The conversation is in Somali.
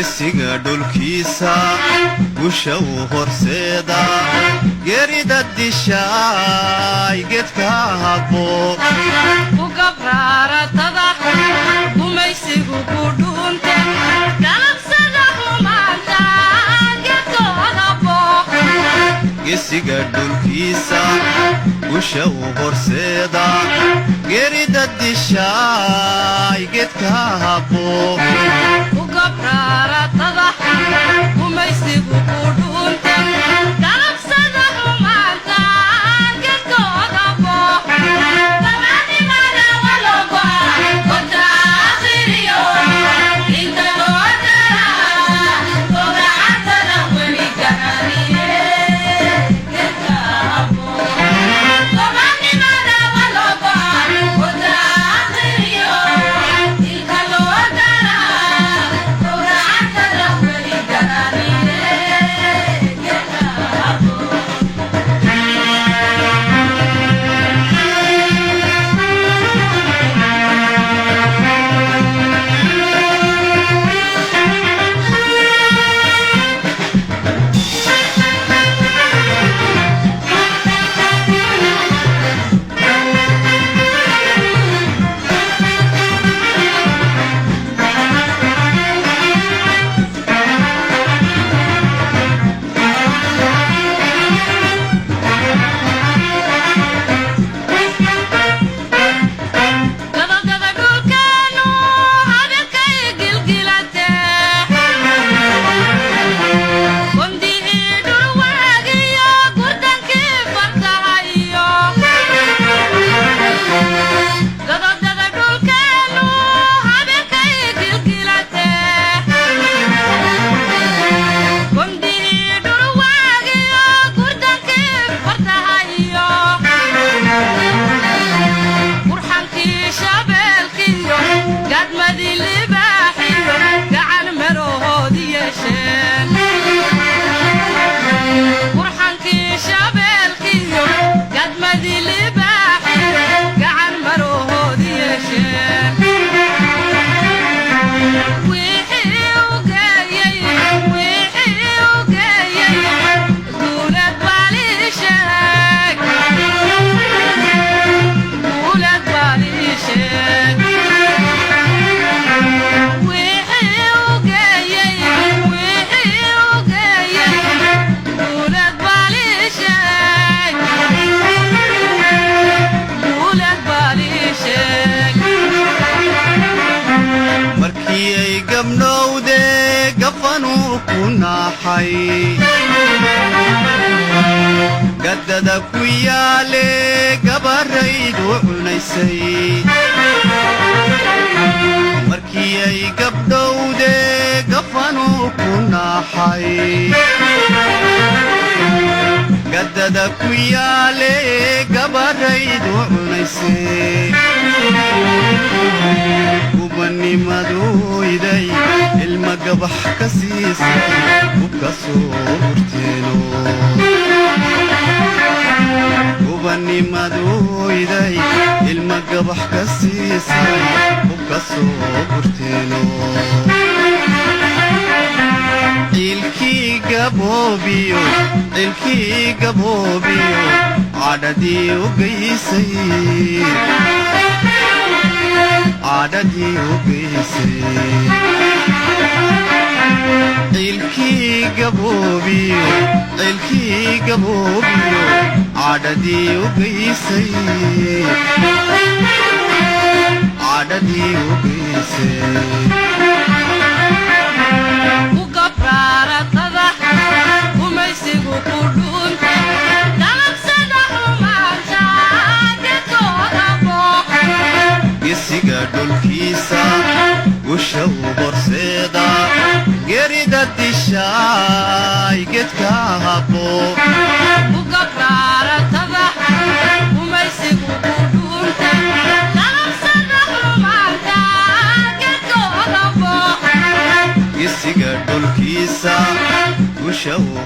gesiga dhulkiisa gusha uu horseeda geerida dishaay geedka habbo ku gabraaratada gumaysigu ku dhuunta galabsada xumaanta geedkooda bo gesiga dhulkiisa gusha uu horseeda geerida dishaay geedka habbo gabraaratada gumaysigu ku dhuunta galabsada xumaanta geedkooda bo dabaadimada waloba wata akhiriyo inta loo daraa ogacatada weli garaniye geedka bo dabaadimada waloba wata akhiriyo inta loo daraa ogacatada weli garaniye geedka bo gadagada dhulkeenu habeenkay gilgilate gondihii dhul waagiyo gurdankii fartahayo gadagada dhulkeenu habeenkay gilgilate gondihii dhul waagiyo gurdankii fartahayo qurxankii shabeelkiyo gadmadii libaaxiyo gacan marohoodi yeesheen qurxankii shabeelkiyo gadmadii libaaxiyo gacan marohoodi yeesheen wixii u geeyey duulad baaliisheeg duulad baaliisheeg wixii u geeyey duulad baaliisheeg duulad baaliisheeg markii ay gabnowde gafanuu ku naaxay gaddada ku yaale gabaraydu cunaysay markii ay gabdhowde gafanuu ku naaxay gaddada ku yaale gabaraydu cunaysay gubanimadoyday ilma gabax ka siisay ubka soo hurteeno gubanimadoyday ilma gabax ka siisay ubka soo hurteeno ciilkii gaboobiyo cadhadii u geysay cadhadii u geysay ciilkii gaboobiyo cadhadii u geysay cadhadii u geysay ku gabraaratada gumaysigu ku dhuunta galabsada xumaanta geedkooda bo gesiga dhulkiisa gusha uu horseeda geerida dishaay geedka habbo ku gabraaratada gumaysigu ku dhuunta galabsada xumaanta geedkooda bo gesiga dhulkiisa gusha uu